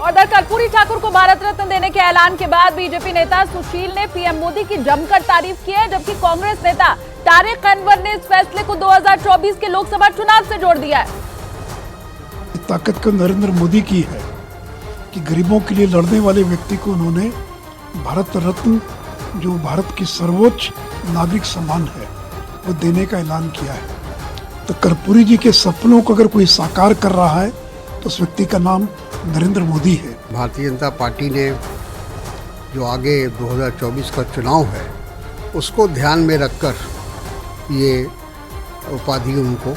और दर कर्पूरी ठाकुर को भारत रत्न देने के ऐलान के बाद बीजेपी नेता सुशील ने पीएम मोदी की जमकर तारीफ की है, जबकि कांग्रेस नेता तारिक अनवर ने इस फैसले को 2024 के लोकसभा चुनाव से जोड़ दिया है। ताकत को नरेंद्र मोदी की है कि गरीबों के लिए लड़ने वाले व्यक्ति को उन्होंने भारत रत्न, जो भारत की सर्वोच्च नागरिक सम्मान है, वो देने का ऐलान किया है। तो कर्पूरी जी के सपनों को अगर कोई साकार कर रहा है तो उस व्यक्ति का नाम नरेंद्र मोदी है। भारतीय जनता पार्टी ने जो आगे 2024 का चुनाव है उसको ध्यान में रखकर ये उपाधि उनको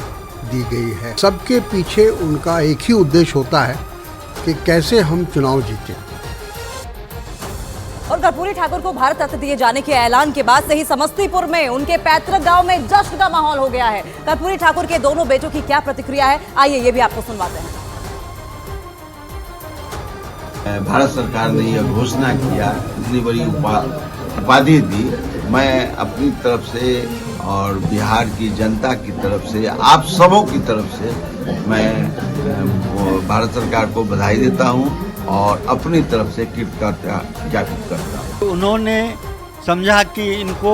दी गई है। सबके पीछे उनका एक ही उद्देश्य होता है कि कैसे हम चुनाव जीतें। और कर्पूरी ठाकुर को भारत रत्न दिए जाने के ऐलान के बाद से ही समस्तीपुर में उनके पैतृक गांव में जश्न का माहौल हो गया है। कर्पूरी ठाकुर के दोनों बेटों की क्या प्रतिक्रिया है, आइए ये भी आपको सुनवाते हैं। भारत सरकार ने यह घोषणा किया, इतनी बड़ी उपाधि दी। मैं अपनी तरफ से और बिहार की जनता की तरफ से, आप सबों की तरफ से मैं भारत सरकार को बधाई देता हूं और अपनी तरफ से कृतज्ञता ज्ञापित करता हूं। उन्होंने समझा कि इनको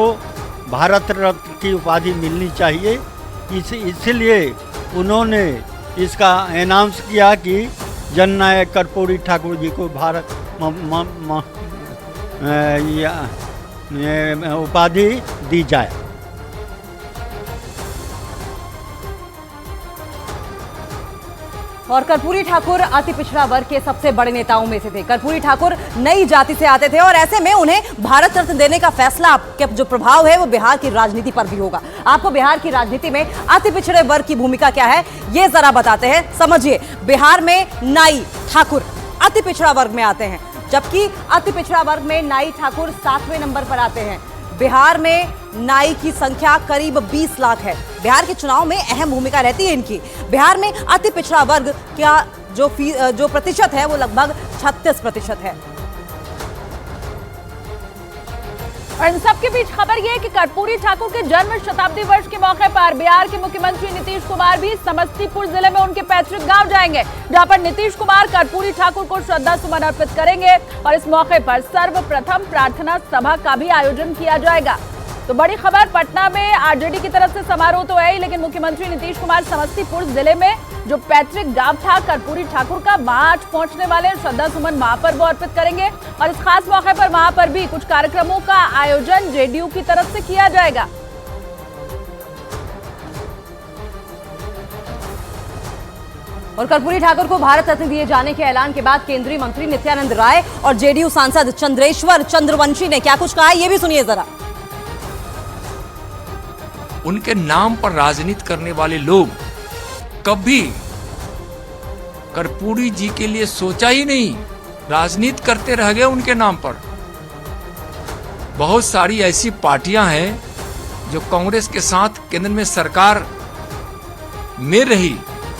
भारत रत्न की उपाधि मिलनी चाहिए, इसलिए उन्होंने इसका अनाउंस किया कि जननायक कर्पूरी ठाकुर जी को भारत उपाधि दी जाए। और कर्पूरी ठाकुर अति पिछड़ा वर्ग के सबसे बड़े नेताओं में से थे। कर्पूरी ठाकुर नई जाति से आते थे और ऐसे में उन्हें भारत रत्न देने का फैसला के जो प्रभाव है वो बिहार की राजनीति पर भी होगा। आपको बिहार की राजनीति में अति पिछड़े वर्ग की भूमिका क्या है ये जरा बताते हैं। समझिए, बिहार में नाई ठाकुर अति पिछड़ा वर्ग में आते हैं, जबकि अति पिछड़ा वर्ग में नाई ठाकुर 7वें नंबर पर आते हैं। बिहार में नाई की संख्या करीब 20 लाख है। बिहार के चुनाव में अहम भूमिका रहती है इनकी। बिहार में अति पिछड़ा वर्ग का जो प्रतिशत है वो लगभग 36% है। और इन सबके बीच खबर यह है कि कर्पूरी ठाकुर के जन्म शताब्दी वर्ष के मौके पर बिहार के मुख्यमंत्री नीतीश कुमार भी समस्तीपुर जिले में उनके पैतृक गांव जाएंगे, जहां पर नीतीश कुमार कर्पूरी ठाकुर को श्रद्धा सुमन अर्पित करेंगे और इस मौके पर सर्वप्रथम प्रार्थना सभा का भी आयोजन किया जाएगा। तो बड़ी खबर, पटना में आरजेडी की तरफ से समारोह तो है ही, लेकिन मुख्यमंत्री नीतीश कुमार समस्तीपुर जिले में जो पैतृक गांव था कर्पूरी ठाकुर का, वहां आज पहुंचने वाले श्रद्धा सुमन वहां पर वो अर्पित करेंगे और इस खास मौके पर वहां पर भी कुछ कार्यक्रमों का आयोजन जेडीयू की तरफ से किया जाएगा। और कर्पूरी ठाकुर को भारत रत्न दिए जाने के ऐलान के बाद केंद्रीय मंत्री नित्यानंद राय और जेडीयू सांसद चंद्रेश्वर चंद्रवंशी ने क्या कुछ कहा, ये भी सुनिए जरा। उनके नाम पर राजनीति करने वाले लोग कभी कर्पूरी जी के लिए सोचा ही नहीं, राजनीति करते रह गए उनके नाम पर। बहुत सारी ऐसी पार्टियां हैं जो कांग्रेस के साथ केंद्र में सरकार में रही,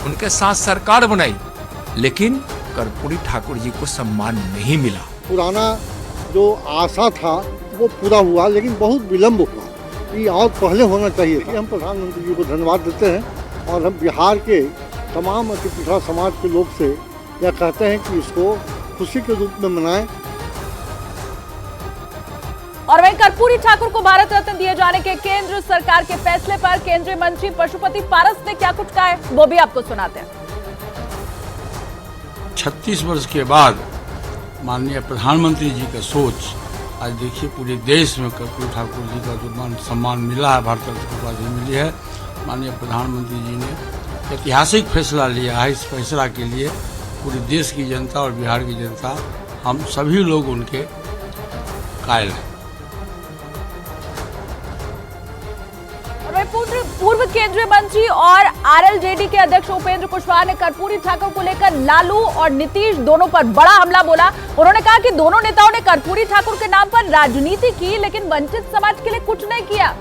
उनके साथ सरकार बनाई, लेकिन कर्पूरी ठाकुर जी को सम्मान नहीं मिला। पुराना जो आशा था वो पूरा हुआ, लेकिन बहुत विलम्ब हुआ। ये और पहले होना चाहिए। हम प्रधानमंत्री जी को धन्यवाद देते हैं और हम बिहार के तमाम अति पिछड़ा समाज के लोग से यह कहते हैं कि इसको खुशी के रूप में मनाएं। और वहीं कर्पूरी ठाकुर को भारत रत्न दिए जाने के केंद्र सरकार के फैसले पर केंद्रीय मंत्री पशुपति पारस ने क्या कुछ कहा है वो भी आपको सुनाते हैं। 36 वर्ष के बाद माननीय प्रधानमंत्री जी का सोच, आज देखिए पूरे देश में कर्पूरी ठाकुर जी का जो मान सम्मान मिला है, भारत रत्न की उपाधि मिली है। माननीय प्रधानमंत्री जी ने ऐतिहासिक फैसला लिया है। इस फैसला के लिए पूरे देश की जनता और बिहार की जनता, हम सभी लोग उनके कायल हैं। पूर्व केंद्रीय मंत्री और आरएलजेडी के अध्यक्ष उपेंद्र कुशवाहा ने कर्पूरी ठाकुर को लेकर लालू और नीतीश दोनों पर बड़ा हमला बोला। उन्होंने कहा कि दोनों नेताओं ने कर्पूरी ठाकुर के नाम पर राजनीति की, लेकिन वंचित समाज के लिए कुछ नहीं किया।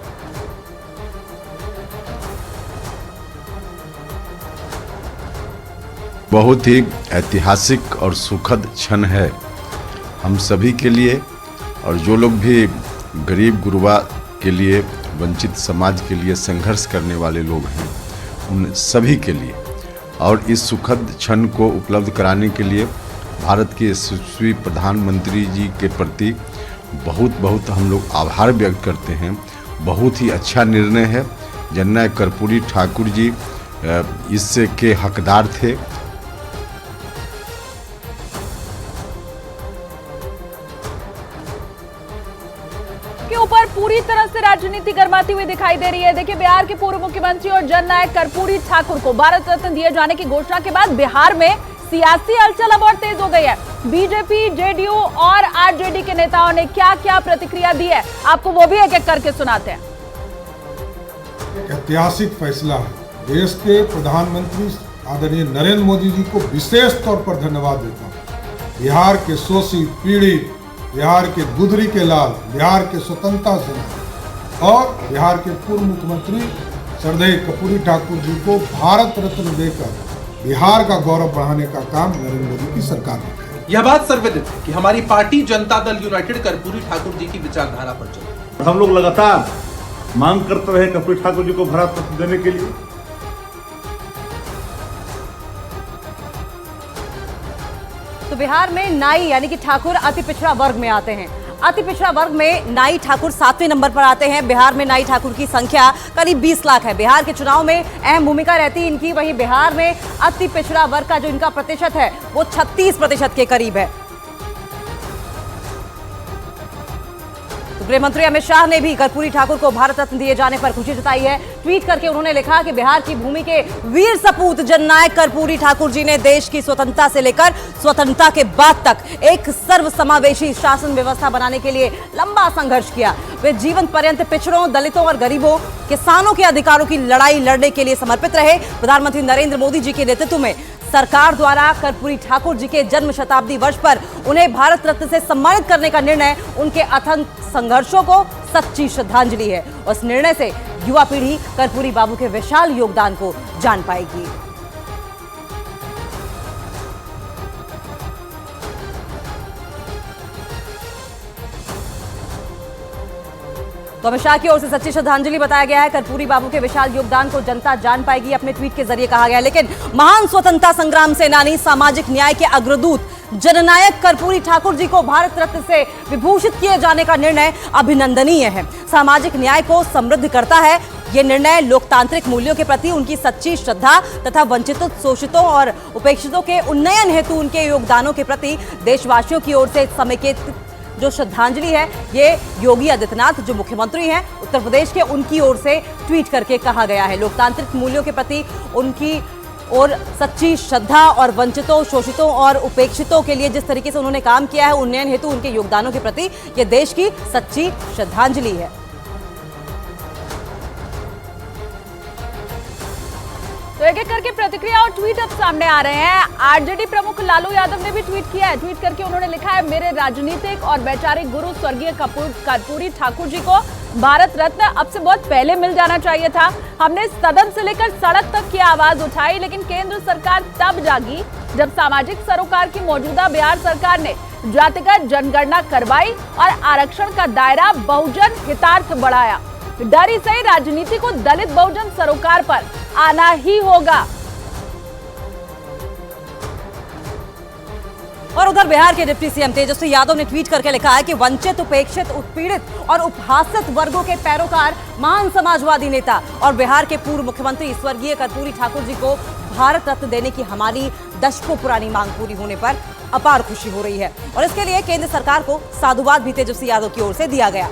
बहुत ही ऐतिहासिक और सुखद क्षण है हम सभी के लिए, और जो लोग भी गरीब गुरबा के लिए, वंचित समाज के लिए संघर्ष करने वाले लोग हैं, उन सभी के लिए। और इस सुखद क्षण को उपलब्ध कराने के लिए भारत के यशस्वी प्रधानमंत्री जी के प्रति बहुत बहुत हम लोग आभार व्यक्त करते हैं। बहुत ही अच्छा निर्णय है। जननायक कर्पूरी ठाकुर जी इससे के हकदार थे। के ऊपर पूरी तरह से राजनीति गर्माती हुई दिखाई दे रही है। देखिए, बिहार के पूर्व मुख्यमंत्री और जननायक कर्पूरी ठाकुर को भारत रत्न दिए जाने की घोषणा के बाद बिहार में सियासी हलचल अब और तेज हो गई है। बीजेपी, जेडीयू और आरजेडी के नेताओं ने क्या क्या प्रतिक्रिया दी है, आपको वो भी एक एक करके सुनाते हैं। एक ऐतिहासिक फैसला है। देश के प्रधानमंत्री आदरणीय नरेंद्र मोदी जी को विशेष तौर पर धन्यवाद देता हूँ। बिहार के शोषित, पीड़ित, बिहार के गुदरी के लाल, बिहार के स्वतंत्रता सेनानी और बिहार के पूर्व मुख्यमंत्री श्रद्धेय कर्पूरी ठाकुर जी को भारत रत्न देकर बिहार का गौरव बढ़ाने का काम नरेंद्र मोदी की सरकार ने किया। यह बात सर्वविदित है कि हमारी पार्टी जनता दल यूनाइटेड कर्पूरी ठाकुर जी की विचारधारा पर चली। हम लोग लगातार मांग करते रहे कर्पूरी ठाकुर जी को भारत रत्न देने के लिए। तो बिहार में नाई यानी कि ठाकुर अति पिछड़ा वर्ग में आते हैं। अति पिछड़ा वर्ग में नाई ठाकुर 7वें नंबर पर आते हैं। बिहार में नाई ठाकुर की संख्या करीब 20 लाख है। बिहार के चुनाव में अहम भूमिका रहती है इनकी। वहीं बिहार में अति पिछड़ा वर्ग का जो इनका प्रतिशत है वो 36% के करीब है। गृह मंत्री अमित शाह ने भी कर्पूरी ठाकुर को भारत रत्न दिए जाने पर खुशी जताई है। ट्वीट करके उन्होंने लिखा कि बिहार की भूमि के वीर सपूत जननायक कर्पूरी ठाकुर जी ने देश की स्वतंत्रता से लेकर स्वतंत्रता के बाद तक एक सर्वसमावेशी शासन व्यवस्था बनाने के लिए लंबा संघर्ष किया। वे जीवन पर्यंत पिछड़ों, दलितों और गरीबों, किसानों के अधिकारों की लड़ाई लड़ने के लिए समर्पित रहे। प्रधानमंत्री नरेंद्र मोदी जी के नेतृत्व में सरकार द्वारा कर्पूरी ठाकुर जी के जन्म शताब्दी वर्ष पर उन्हें भारत रत्न से सम्मानित करने का निर्णय उनके अथक संघर्षों को सच्ची श्रद्धांजलि है। उस निर्णय से युवा पीढ़ी कर्पूरी बाबू के विशाल योगदान को जान पाएगी। तो अमित शाह की ओर से सच्ची श्रद्धांजलि बताया गया है। कर्पूरी बाबू के विशाल योगदान को जनता जान पाएगी, अपने ट्वीट के जरिए कहा गया है। लेकिन महान स्वतंत्रता संग्राम सेनानी, सामाजिक न्याय के अग्रदूत जननायक कर्पूरी ठाकुर जी को भारत रत्न से विभूषित किए जाने का निर्णय अभिनंदनीय है। सामाजिक न्याय को समृद्ध करता है। ये निर्णय लोकतांत्रिक मूल्यों के प्रति उनकी सच्ची श्रद्धा तथा वंचितों, शोषितों और उपेक्षितों के उन्नयन हेतु उनके योगदानों के प्रति देशवासियों की ओर से समेकित जो श्रद्धांजलि है, ये योगी आदित्यनाथ जो मुख्यमंत्री हैं उत्तर प्रदेश के, उनकी ओर से ट्वीट करके कहा गया है। लोकतांत्रिक मूल्यों के प्रति उनकी और सच्ची श्रद्धा और वंचितों, शोषितों और उपेक्षितों के लिए जिस तरीके से उन्होंने काम किया है, उन्नयन हेतु उनके योगदानों के प्रति ये देश की सच्ची श्रद्धांजलि है। तो एक एक करके प्रतिक्रिया और ट्वीट अब सामने आ रहे हैं। आरजेडी प्रमुख लालू यादव ने भी ट्वीट किया है। ट्वीट करके उन्होंने लिखा है, मेरे राजनीतिक और वैचारिक गुरु स्वर्गीय कर्पूरी ठाकुर जी को भारत रत्न अब से बहुत पहले मिल जाना चाहिए था। हमने सदन से लेकर सड़क तक की आवाज उठाई, लेकिन केंद्र सरकार तब जागी जब सामाजिक सरोकार की मौजूदा बिहार सरकार ने जातिगत जनगणना करवाई और आरक्षण का दायरा बहुजन हितार्थ बढ़ाया। डर ही सही, राजनीति को दलित बहुजन सरोकार पर आना ही होगा। और उधर बिहार के डिप्टी सीएम तेजस्वी यादव ने ट्वीट करके लिखा है कि वंचित, उपेक्षित, उत्पीड़ित और उपहासित वर्गों के पैरोकार महान समाजवादी नेता और बिहार के पूर्व मुख्यमंत्री स्वर्गीय कर्पूरी ठाकुर जी को भारत रत्न देने की हमारी दशकों पुरानी मांग पूरी होने पर अपार खुशी हो रही है। और इसके लिए केंद्र सरकार को साधुवाद भी तेजस्वी यादव की ओर से दिया गया।